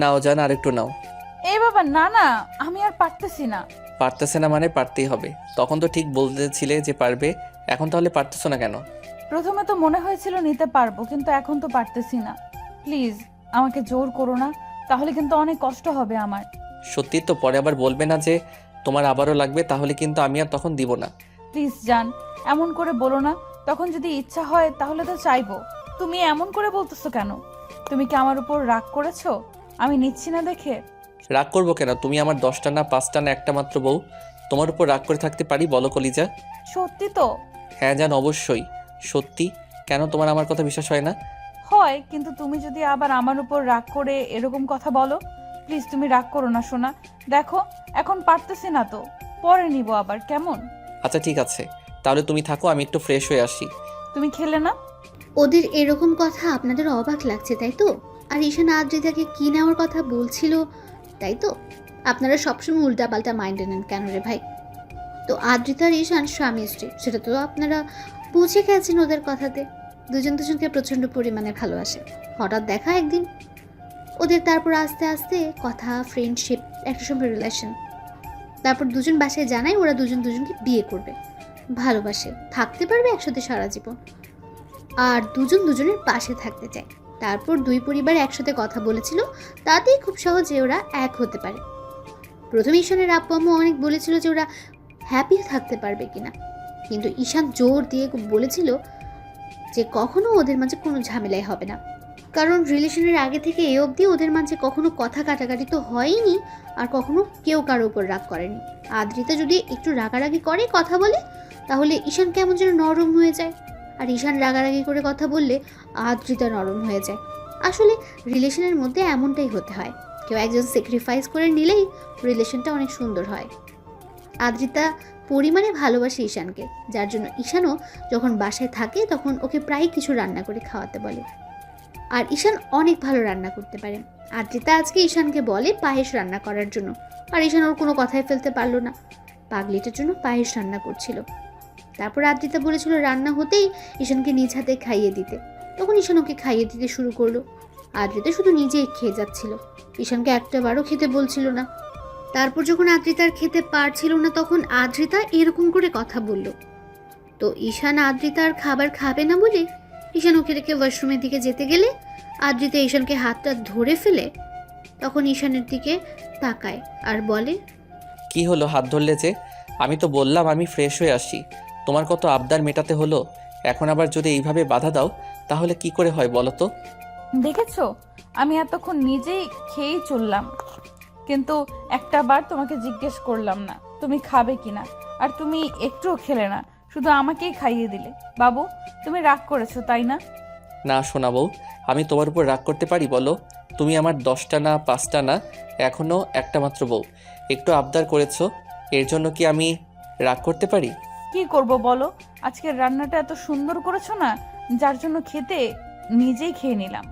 নাও জান, আর একটু নাও। এই বাবা, না না, আমি আর পারতেছি না। পারতেছে না মানে পারতেই হবে। তখন তো ঠিক বলতেছিলে যে পারবে, এখন তাহলে পারতেছো না কেন? প্রথমে তো মনে হয়েছিল নিতে পারবো, কিন্তু এখন তো পারতেছি না। প্লিজ আমাকে জোর করো না, তাহলে কিন্তু অনেক কষ্ট হবে আমার। সত্যি তো? পরে আবার বলবে না যে তোমার আবারও লাগবে, তাহলে কিন্তু আমি আর তখন দিব না। প্লিজ জান, এমন করে বলো না। তখন যদি ইচ্ছা হয় তাহলে তো চাইবো। তুমি এমন করে বলতেছো কেন? তুমি কি আমার উপর রাগ করেছো আমি নিচ্ছি না দেখে? রাগ করবো কেন? তুমি আমার 10টা না 5টা না একটা মাত্র বউ। তোমার উপর রাগ করে থাকতে পারি বলো কলিজা? সত্যি তো? হ্যাঁ জান, অবশ্যই সত্যি। কেন তোমার আমার কথা বিশ্বাস হয় না? হয়, কিন্তু তুমি যদি আবার আমার উপর রাগ করে এরকম কথা বলো। প্লিজ তুমি রাগ করো না সোনা। দেখো, এখন পারতেছি না তো, পরে নিব আবার, কেমন? আচ্ছা ঠিক আছে, তাহলে তুমি থাকো, আমি একটু ফ্রেশ হয়ে আসি। তুমি খেলে না? ওদের এরকম কথা আপনাদের অবাক লাগছে তাই তো? আর ঈশান আদ্রিতাকে কি নেওয়ার কথা বলছিল তাই তো? আপনারা সবসময় উল্টাপাল্টা মাইন্ডে নেন কেন রে ভাই? তো আদ্রিতা আর ঈশান স্বামী স্ত্রী, সেটা তো আপনারা বুঝে গেছেন ওদের কথাতে। দুজন দুজনকে প্রচণ্ড পরিমাণে ভালোবাসে। হঠাৎ দেখা একদিন ওদের, তারপর আস্তে আস্তে কথা, ফ্রেন্ডশিপ, একটা সময় রিলেশন। তারপর দুজন বাসায় জানায় ওরা দুজন দুজনকে বিয়ে করবে, ভালোবাসে, থাকতে পারবে একসাথে সারা জীবন, আর দুজন দুজনের পাশে থাকতে চায়। তারপর দুই পরিবার একসাথে কথা বলেছিল, তাতেই খুব সহজে ওরা এক হতে পারে। প্রথমে ঈশানের আব্বু আম্মু অনেক বলেছিল যে ওরা হ্যাপি থাকতে পারবে কিনা, কিন্তু ঈশান জোর দিয়ে বলেছিল যে কখনো ওদের মাঝে কোনো ঝামেলাই হবে না। কারণ রিলেশনের আগে থেকে এ অবধি ওদের মাঝে কখনো কথা কাটাকাটি তো হয়নি, আর কখনো কেউ কারো উপর রাগ করেনি। আদ্রিতা যদি একটু রাগারাগি করে কথা বলে, তাহলে ঈশান কেমন যেন নরম হয়ে যায়, আর ঈশান রাগারাগি করে কথা বললে আদ্রিতা নরম হয়ে যায়। আসলে রিলেশনের মধ্যে এমনটাই হতে হয়, কেউ একজন স্যাক্রিফাইস করে নিলেই রিলেশনটা অনেক সুন্দর হয়। আদ্রিতা পরিমাণে ভালোবাসে ঈশানকে, যার জন্য ঈশানও যখন বাসায় থাকে তখন ওকে প্রায় কিছু রান্না করে খাওয়াতে বলে। আর ঈশান অনেক ভালো রান্না করতে পারে। আদ্রিতা আজকে ঈশানকে বলে পায়েস রান্না করার জন্য, আর ঈশান ওর কোনো কথাই ফেলতে পারলো না, পাগলিটার জন্য পায়েস রান্না করছিল। তারপর আদ্রিতা বলেছিল রান্না হতেই ঈশানকে নিজ হাতে খাইয়ে দিতে, তখন ঈশান ওকে খাইয়ে দিতে শুরু করলো। আদ্রিতা শুধু নিজেই খেয়ে যাচ্ছিল, ঈশানকে একটাবারও খেতে বলছিল না। তারপর যখন আদ্রিতার খেতে পারছিল না, তখন আদ্রিতা এরকম করে কথা বলল। তো ঈশান আদ্রিতার খাবার খাবে না বলে ঈশান ওকে রেখে ওয়াশরুমের দিকে যেতে গেলে আদ্রিতা ঈশানকে হাতটা ধরে ফেলে তখন ঈশানের দিকে তাকায় আর বলে, কি হলো হাত ধরলে যে? আমি তো বললাম আমি ফ্রেশ হয়ে আসি। তোমার কত আবদার মেটাতে হলো, এখন আবার যদি এইভাবে বাধা দাও তাহলে কি করে হয় বলো তো? দেখেছো, আমি এতক্ষণ নিজেই খেয়েই চললাম, কিন্তু একটা বার তোমাকে জিজ্ঞেস করলাম না তুমি খাবে কিনা, আর তুমি একটুও খেলে না, শুধু আমাকেই খাইয়ে দিলে। বাবু, তুমি রাগ করেছো তাই না? না শোনা বউ, আমি তোমার উপর রাগ করতে পারি বলো? তুমি আমার 10টা না 5টা না, এখনও একটা মাত্র বউ। একটু আবদার করেছো, এর জন্য কি আমি রাগ করতে পারি? কি করব বলো, আজকের রান্নাটা এত সুন্দর করেছো না, যার জন্য খেতে নিজেই খেয়ে নিলাম।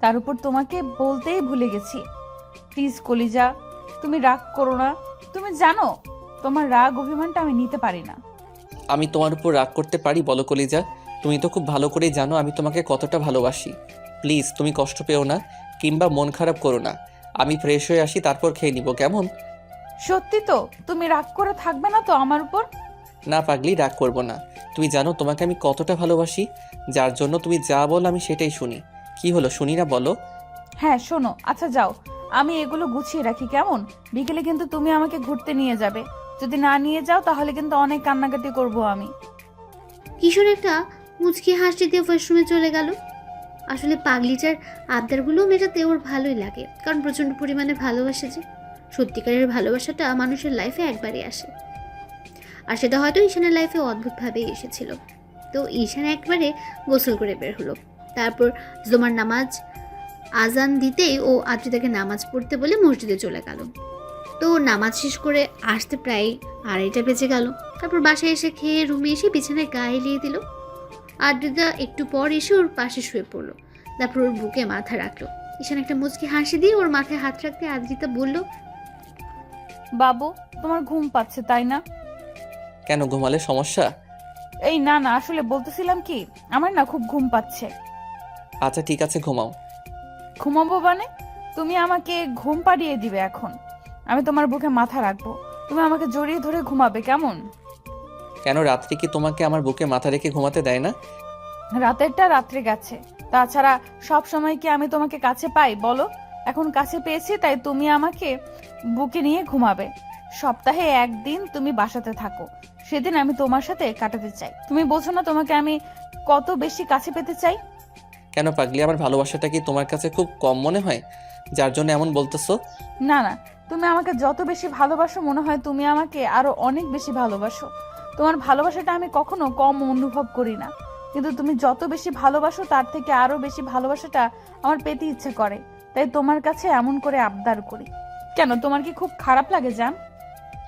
তার উপর তোমাকে বলতেই ভুলে গেছি। প্লিজ কলিজা, তুমি রাগ করো না। তুমি জানো তোমার রাগ অভিমানটা আমি নিতে পারি না। আমি তোমার উপর রাগ করতে পারি বলো কলিজা? তুমি তো খুব ভালো করেই জানো আমি তোমাকে কতটা ভালোবাসি। প্লিজ তুমি কষ্ট পেও না, কিংবা মন খারাপ করো না। আমি ফ্রেশ হয়ে আসি, তারপর খেয়ে নিব, কেমন? সত্যি তো? তুমি রাগ করে থাকবে না তো আমার উপর? না পাগলি, রাগ করব না। তুমি জানো তোমাকে আমি কতটা ভালোবাসি, যার জন্য তুমি যা বলো আমি সেটাই শুনি। কি হলো, শুনি না বলো? হ্যাঁ শোনো, আচ্ছা যাও, আমি এগুলো গুছিয়ে রাখি কেমন। বিকেলে কিন্তু তুমি আমাকে ঘুরতে নিয়ে যাবে। যদি না নিয়ে যাও তাহলে কিন্তু অনেক কান্নাকাটি করব আমি। কিশোর একটা মুচকি হাসি দিয়ে ওয়াশরুমে চলে গেল। আসলে পাগলিটার আবদারগুলো মেটাতে ওর ভালোই লাগে, কারণ প্রচণ্ড পরিমাণে ভালোবাসে যে। সত্যিকারের ভালোবাসাটা মানুষের লাইফে একবারই আসে, আর সেটা হয়তো ঈশানের লাইফে অদ্ভুতভাবেই এসেছিল। তো ঈশান একবারে গোসল করে বের হলো। তারপর জুমার নামাজ আজান দিতেই ও আদ্রিতাকে নামাজ পড়তে বলে মসজিদে চলে গেল। তো নামাজ শেষ করে আসতে প্রায় 2:30 বেজে গেল। তারপর বাসায় এসে খেয়ে রুমে এসে বিছানায় গা এলিয়ে দিল। আদ্রিতা একটু পর এসে ওর পাশে শুয়ে পড়লো, তারপর ওর বুকে মাথা রাখলো। ঈশান একটা মুচকি হাসি দিয়ে ওর মাথায় হাত রাখতে আদ্রিতা বলল, বাবু, তোমার ঘুম পাচ্ছে তাই না? কেন, ঘুমালে সমস্যা? এই না না, আসলে বলতেছিলাম কি, আমার না খুব ঘুম পাচ্ছে। আচ্ছা ঠিক আছে, ঘুমাও। ঘুমাবো মানে? তুমি আমাকে ঘুম পাড়িয়ে দিবে এখন। আমি তোমার বুকে মাথা রাখবো, তুমি আমাকে জড়িয়ে ধরে ঘুমাবে, কেমন? কেন, রাত্রি কি তোমাকে আমার বুকে মাথা রেখে ঘুমাতে দেয় না? রাতেরটা রাত্রে গেছে, তাছাড়া সব সময় কি আমি তোমাকে কাছে পাই বলো? এখন কাছে পেয়েছি তাই তুমি আমাকে বুকে নিয়ে ঘুমাবে। সপ্তাহে একদিন তুমি বাসাতে থাকো, সেদিন আমি তোমার সাথে কাটাতে চাই। তুমি বোঝো না তোমাকে আমি কত বেশি কাছে পেতে চাই? কেন পাগলি, আমার ভালোবাসাটা কি তোমার কাছে খুব কম মনে হয় যার জন্য এমন বলতেছো? না না, তুমি আমাকে যত বেশি ভালোবাসো মনে হয় তুমি আমাকে আরো অনেক বেশি ভালোবাসো। তোমার ভালোবাসাটা আমি কখনো কম অনুভব করি না, কিন্তু তুমি যত বেশি ভালোবাসো তার থেকে আরো বেশি ভালোবাসাটা আমার পেতে ইচ্ছে করে, তাই তোমার কাছে এমন করে আবদার করি। কেন, তোমার কি খুব খারাপ লাগে জান?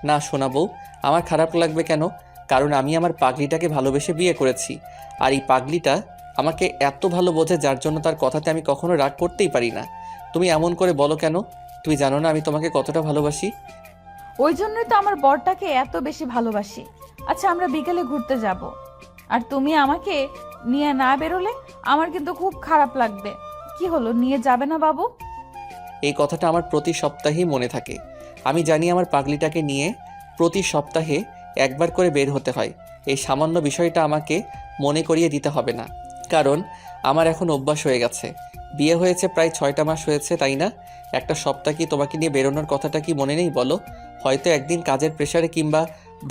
না শোনা বউ, আমার খারাপ লাগবে কেন? কারণ আমি আমার পাগলিটাকে ভালোবেসে বিয়ে করেছি, আর এই পাগলিটা আমাকে এত ভালো বোঝে যার জন্য তার কথাতে আমি কখনো রাগ করতেই পারি না। তুমি এমন করে বলো কেন? তুমি জানো না আমি তোমাকে কতটা ভালোবাসি? ওই জন্যই তো আমার বরটাকে এত বেশি ভালোবাসি। আচ্ছা, আমরা বিকেলে ঘুরতে যাব, আর তুমি আমাকে নিয়ে না বেরোলে আমার কিন্তু খুব খারাপ লাগবে। কি হলো, নিয়ে যাবে না বাবু? এই কথাটা আমার প্রতি সপ্তাহেই মনে থাকে। আমি জানি আমার পাগলিটাকে নিয়ে প্রতি সপ্তাহে একবার করে বের হতে হয়। এই সামান্য বিষয়টা আমাকে মনে করিয়ে দিতে হবে না, কারণ আমার এখন অভ্যাস হয়ে গেছে। বিয়ে হয়েছে প্রায় 6টা মাস হয়েছে, তাই না? একটা সপ্তাহ কি তোমাকে নিয়ে বেরোনোর কথাটা কি মনে নেই বলো? হয়তো একদিন কাজের প্রেশারে কিংবা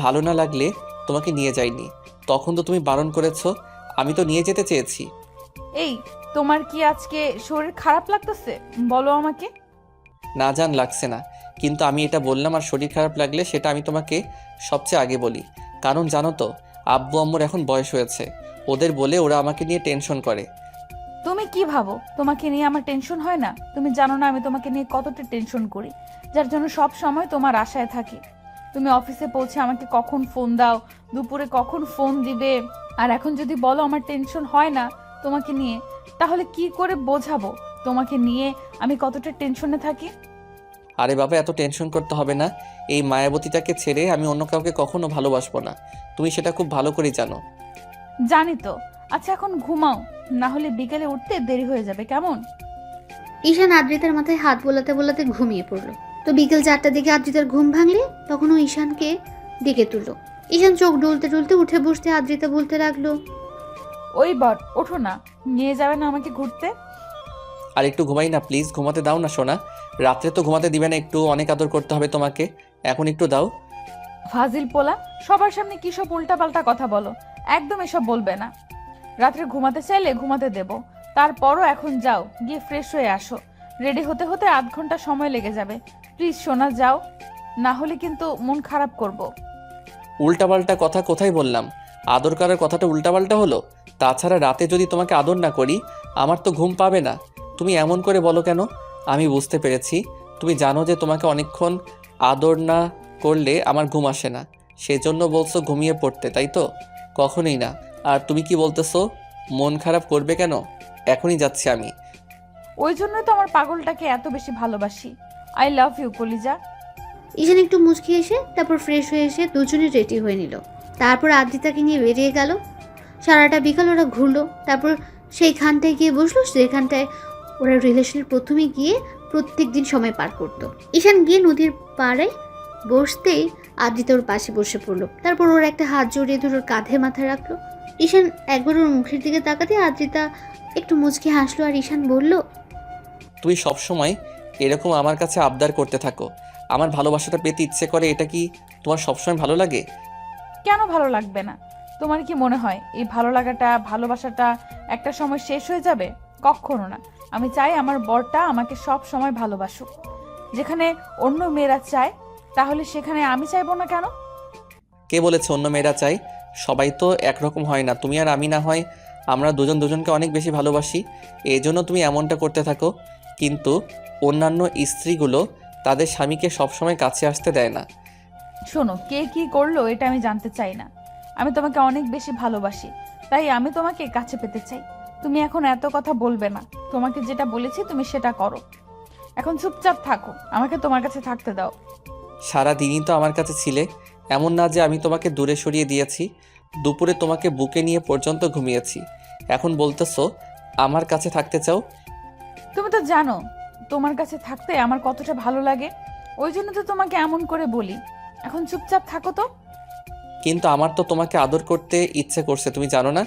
ভালো না লাগলে তোমাকে নিয়ে যাইনি, তখন তো তুমি বারণ করেছো। আমি তো নিয়ে যেতে চেয়েছি। এই, তোমার কি আজকে শরীর খারাপ লাগতেছে বলো আমাকে? না জান, লাগছে না, কিন্তু আমি এটা বললাম আর শরীর খারাপ লাগলে সেটা আমি তোমাকে সবচেয়ে আগে বলি। কারণ জানো তো, আব্বু আম্মুর এখন বয়স হয়েছে, ওদের বলে ওরা আমাকে নিয়ে টেনশন করে। তুমি কি ভাবো তোমাকে নিয়ে আমার টেনশন হয় না? তুমি জানো না আমি তোমাকে নিয়ে কতটা টেনশন করি, যার জন্য সব সময় তোমার আশায় থাকি। তুমি অফিসে পৌঁছে আমাকে কখন ফোন দাও, দুপুরে কখন ফোন দিবে। আর এখন যদি বলো আমার টেনশন হয় না তোমাকে নিয়ে, তাহলে কি করে বোঝাবো তোমাকে নিয়ে আমি কতটা টেনশনে থাকি? আরে বাবা, এত টেনশন করতে হবে না। এই মায়াবতীটাকে ছেড়ে আমি অন্য কাউকে কখনো ভালোবাসবো না, তুমি সেটা খুব ভালো করে জানো। জানি তো। আচ্ছা, এখন ঘুমাও, না হলে বিকেলে উঠতে দেরি হয়ে যাবে, কেমন? ঈশান আদ্রিতার মাথায় হাত বোলাতে বোলাতে ঘুমিয়ে পড়লো। তো বিকেল 4টার দিকে আদ্রিতার ঘুম ভাঙলে তখন ও ঈশানকে ডেকে তুললো। ঈশান চোখ ডুলতে ডুলতে উঠে বসতে আদ্রিতা বলতে লাগলো, ওই বর, ওঠো না, নিয়ে যাবে না আমাকে ঘুরতে? আর একটু ঘুমাই না প্লিজ, ঘুমাতে দাও না সোনা। রাত্রে তো ঘুমাতে দিবে না, একটু অনেক আদর করতে হবে তোমাকে, এখন একটু দাও। ফাজিল পোলা, সবার সামনে কি সব উল্টাপাল্টা কথা বলো? একদম এসব বলবে না। রাত্রে ঘুমাতে চাইলে ঘুমাতে দেব, তারপরও এখন যাও, গিয়ে ফ্রেশ হয়ে আসো। রেডি হতে হতে আধ ঘন্টা সময় লেগে যাবে। প্লিজ সোনা, যাও, না হলে কিন্তু মন খারাপ করব। উল্টাপাল্টা কথা কোথায় বললাম? আদর করার কথাটা উল্টাপাল্টা হলো? তাছাড়া রাতে যদি তোমাকে আদর না করি আমার তো ঘুম পাবে না। তুমি এমন করে বলো কেন? আমি বুঝতে পেরেছি, তুমি জানো যে তোমাকে অনেকক্ষণ আদর না করলে আমার ঘুম আসে না, সেজন্য বলছো ঘুমিয়ে পড়তে, তাই তো? কখনোই না। আর তুমি কি বলতেছো মন খারাপ করবে কেন? এখনই যাচ্ছি আমি। ওই জন্যই তো আমার পাগলটাকে এত বেশি ভালোবাসি। আই লাভ ইউ কলিজা। ঈশান একটু মুচকি এসে তারপর ফ্রেশ হয়ে এসে দুজনে রেডি হয়ে নিল। তারপর আদ্রিতাকে নিয়ে বেরিয়ে গেল। সারাটা বিকাল ওরা ঘুরলো, তারপর সেইখানটায় গিয়ে বসলো যেখানটায় ওরা রিলেশনের প্রথমে গিয়ে প্রত্যেক দিন সময় পার করতো। ঈশান গিয়ে নদীর পাড়ে বসতেই আদ্রিতা ওর পাশে বসে পড়লো। তারপর ওর একটা হাত জড়িয়ে ধরে ওর কাঁধে মাথা রাখলো। ঈশান একবার ওর মুখের দিকে তাকাতে আদ্রিতা একটু মুচকি হাসলো আর ঈশান বলল, তুমি সবসময় এরকম আমার কাছে আবদার করতে থাকো, আমার ভালোবাসাটা পেতে ইচ্ছে করে, এটা কি তোমার সবসময় ভালো লাগে? কেন ভালো লাগবে না? তোমার কি মনে হয় এই ভালো লাগাটা, ভালোবাসাটা একটা সময় শেষ হয়ে যাবে? কখনো না। আমি চাই আমার বরটা আমাকে সব সময় ভালোবাসুক। যেখানে অন্য মেয়েরা চায়, তাহলে সেখানে আমি চাইবো না কেন? কে বলেছে অন্য মেয়েরা চাই? সবাই তো একরকম হয় না, তুমি আর আমি না হয় আমরা দুজন দুজনকে অনেক বেশি ভালোবাসি, এই জন্য তুমি এমনটা করতে থাকো। কিন্তু অন্যান্য স্ত্রীগুলো তাদের স্বামীকে সবসময় কাছে আসতে দেয় না। শোনো, কে কি করলো এটা আমি জানতে চাই না। আমি তোমাকে অনেক বেশি ভালোবাসি, তাই আমি তোমাকে কাছে পেতে চাই। তুমি এখন এত কথা বলবে না। তোমাকে যেটা বলেছি তুমি সেটা করো। এখন চুপচাপ থাকো, আমাকে তোমার কাছে থাকতে দাও। সারা দিনই তো আমার কাছে ছিলে, এমন না যে আমি তোমাকে দূরে সরিয়ে দিয়েছি। দুপুরে তোমাকে বুকে নিয়ে পর্যন্ত ঘুমিয়েছি, এখন বলতেছো আমার কাছে থাকতে চাও? তুমি তো জানো তোমার কাছে থাকতে আমার কতটা ভালো লাগে, ওই জন্য তো তোমাকে এমন করে বলি। এখন চুপচাপ থাকো তো। কিন্তু আমার তো তোমাকে আদর করতে ইচ্ছে করছে, তুমি জানো না?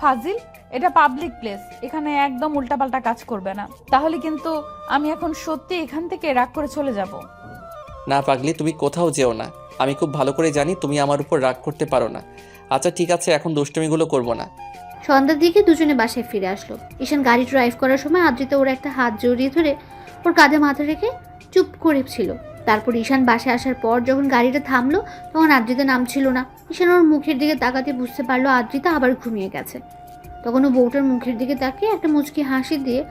ফাজিল, এটা পাবলিক প্লেস, এখানে একদম উল্টাপাল্টা কাজ করবে না, তাহলে কিন্তু আমি এখন সত্যি এখান থেকে রাগ করে চলে যাব। না পাগলি, তুমি কোথাও যেও না। আমি খুব ভালো করে জানি তুমি আমার উপর রাগ করতে পারো না। আচ্ছা ঠিক আছে, এখন দুষ্টুমিগুলো করবো না। সন্ধ্যার দিকে দুজনে বাসায় ফিরে আসলো। ঈশান গাড়ি ড্রাইভ করার সময় আদ্রিতা ওর একটা হাত জড়িয়ে ধরে ওর কাঁধে মাথা রেখে চুপ করে ছিল। তারপর ঈশান বাসায় আসার পর যখন গাড়িটা থামলো তখন আদ্রিতা নামছিল না। ঈশান ওর মুখের দিকে তাকাতে বুঝতে পারলো আদ্রিতা আবার ঘুমিয়ে গেছে। তখন ও বউটার মুখের দিকে তাকিয়ে একটা মুচকি হাসি দিয়ে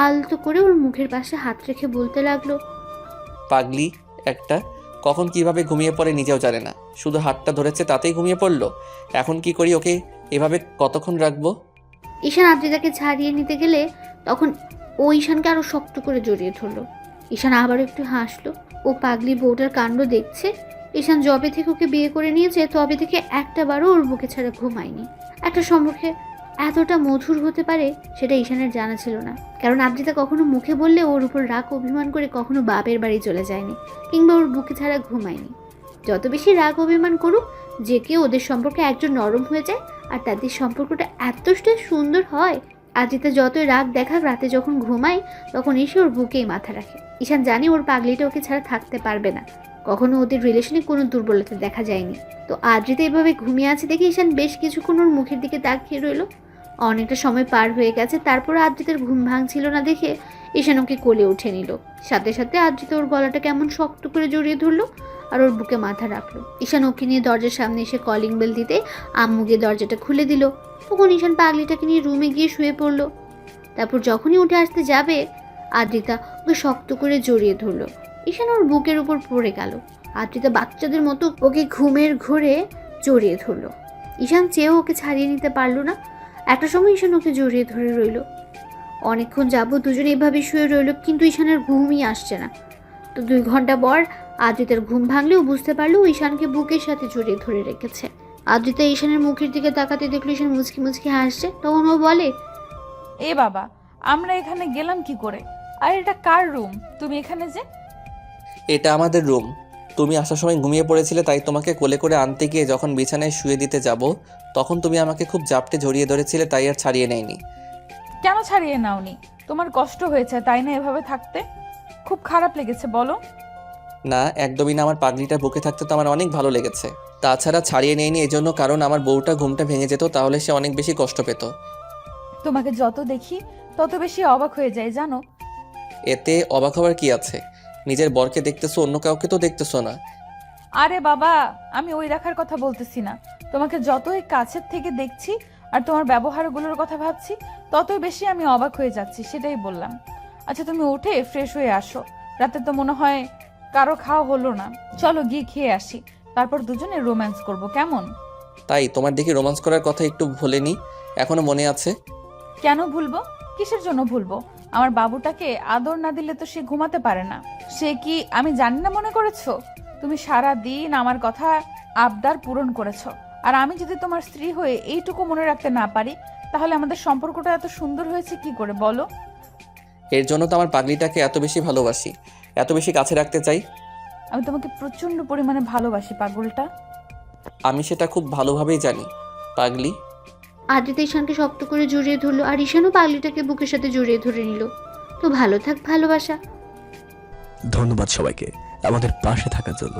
আলতো করে ওর মুখের পাশে হাত রেখে বলতে লাগলো, পাগলি একটা, কখন কিভাবে ঘুমিয়ে পড়ে নিজেও জানে না, শুধু হাতটা ধরেছে তাতেই ঘুমিয়ে পড়লো। এখন কি করি ওকে, এভাবে কতক্ষণ রাখবো? ঈশান আদ্রিতাকে ছাড়িয়ে নিতে গেলে তখন ও ঈশানকে আরো শক্ত করে জড়িয়ে ধরলো। ঈশান আবারও একটু হাসলো। ও পাগলি বউটার কাণ্ড দেখছে। ঈশান যবে থেকে ওকে বিয়ে করে নিয়েছে তবে থেকে একটা বারও ওর বুকে ছাড়া ঘুমায়নি। একটা সম্মুখে এতটা মধুর হতে পারে সেটা ঈশানের জানা ছিল না। কারণ আদ্রিতা কখনো মুখে বললে ওর উপর রাগ অভিমান করে কখনো বাপের বাড়ি চলে যায়নি, কিংবা ওর বুকে ছাড়া ঘুমায়নি। যত বেশি রাগ অভিমান করুক, যে কেউ ওদের সম্পর্কে একজন নরম হয়ে যায় আর তাদের সম্পর্কটা এতটাই সুন্দর হয়। আদ্রিতা যতই রাগ দেখাক, রাতে যখন ঘুমায় তখন এসে ওর বুকেই মাথা রাখে। ঈশান জানে ওর পাগলিটা ওকে ছাড়া থাকতে পারবে না। কখনো ওদের রিলেশনে কোনো দুর্বলতা দেখা যায়নি। তো আদ্রিতা এভাবে ঘুমিয়ে আছে দেখে ঈশান বেশ কিছুক্ষণ ওর মুখের দিকে তাকিয়ে রইল। অনেকটা সময় পার হয়ে গেছে, তারপর আদ্রিতার ঘুম ভাঙছিল না দেখে ঈশান ওকে কোলে উঠে নিল। সাথে সাথে আদ্রিতা ওর গলাটা কেমন শক্ত করে জড়িয়ে ধরলো আর ওর বুকে মাথা রাখলো। ঈশান ওকে নিয়ে দরজার সামনে এসে কলিং বেল দিতে আম্মু গিয়ে দরজাটা খুলে দিল। তখন ঈশান পাগলিটাকে নিয়ে রুমে গিয়ে শুয়ে পড়লো। তারপর যখনই উঠে আসতে যাবে আদ্রিতা ওকে শক্ত করে জড়িয়ে ধরলো। ঈশান ওর বুকের উপর পড়ে গেল। আদ্রিতা বাচ্চাদের মতো ওকে ঘুমের ঘোরে জড়িয়ে ধরলো। ঈশান চেয়েও ওকে ছাড়িয়ে নিতে পারলো না। একটা সময় ঈশান ওকে জড়িয়ে ধরে রইল। অনেকক্ষণ যাবত দুজনে এভাবে শুয়ে রইল, কিন্তু ঈশানের ঘুমই আসছে না। তো 2 ঘন্টা পর আদ্রিতার ঘুম ভাঙলেও বুঝতে পারলো ঈশানকে বুকের সাথে জড়িয়ে ধরে রেখেছে। আদ্রিতা ঈশানের মুখের দিকে তাকাতে দেখলো ঈশান মুচকি মুচকি হাসছে। তখন ও বলে, এ বাবা, আমরা এখানে গেলাম কি করে? আর এটা কার রুম? তুমি এখানে যে? এটা আমাদের রুম। তুমি আসার সময় ঘুমিয়ে পড়েছিলে, তাই তোমাকে কোলে করে আনতে গিয়ে যখন বিছানায় শুয়ে দিতে যাব তখন তুমি আমাকে খুব জাপটে জড়িয়ে ধরেছিলে, তাই আর ছাড়িয়ে নেয়নি। কেন ছাড়িয়ে নাওনি? তোমার কষ্ট হয়েছে তাই না এভাবে থাকতে? খুব খারাপ লেগেছে বলো? না, একদমই না। আমার পাগলিটা বুকে থাকতে তো আমার অনেক ভালো লেগেছে। তাছাড়া ছাড়িয়ে নেয়নি এজন্য কারণ আমার বউটা ঘুমটা ভেঙে যেত, তাহলে সে অনেক বেশি কষ্ট পেত। তোমাকে যত দেখি তত বেশি অবাক হয়ে যায় জানো। এতে অবাক হওয়ার কি আছে? নিজের বরকে দেখতেছো, অন্য কাউকে তো দেখতেছো না। আরে বাবা, আমি ওই দেখার কথা বলতেছি না। তোমাকে যতই কাছের থেকে দেখছি আর তোমার ব্যবহারগুলোর কথা ভাবছি ততই বেশি আমি অবাক হয়ে যাচ্ছি, সেটাই বললাম। আচ্ছা তুমি উঠে ফ্রেশ হয়ে আসো, রাতে তো মনে হয় কারো খাওয়া হলো না। চলো গিয়ে খেয়ে আসি, তারপর দুজনে রোম্যান্স করব, কেমন? তাই তোমার দেখি রোমান্স করার কথা একটু ভুলেনি, এখনো মনে আছে? কেন ভুলবো? কিসের জন্য ভুলবো? আমার বাবুটাকে আদর না দিলে তো সে ঘুমাতে পারে না। সে কি আমি জানি না মনে করেছো? তুমি সারা দিন আমার কথা আবদার পূরণ করেছো, আর আমি যদি তোমার স্ত্রী হয়ে এইটুকু মনে রাখতে না পারি তাহলে আমাদের সম্পর্কটা এত সুন্দর হয়েছে কি করে বলো? এর জন্য তো আমার পাগলিটাকে এত বেশি ভালোবাসি, এত বেশি কাছে রাখতে চাই। আমি তোমাকে প্রচন্ড পরিমাণে ভালোবাসি পাগলটা। আমি সেটা খুব ভালোভাবেই জানি পাগলি। আদ্রিতা ঈশানকে শক্ত করে জড়িয়ে ধরলো আর ঈশানও পাগলিটাকে বুকের সাথে জড়িয়ে ধরে নিল। তো ভালো থাক ভালোবাসা। ধন্যবাদ সবাইকে আমাদের পাশে থাকার জন্য।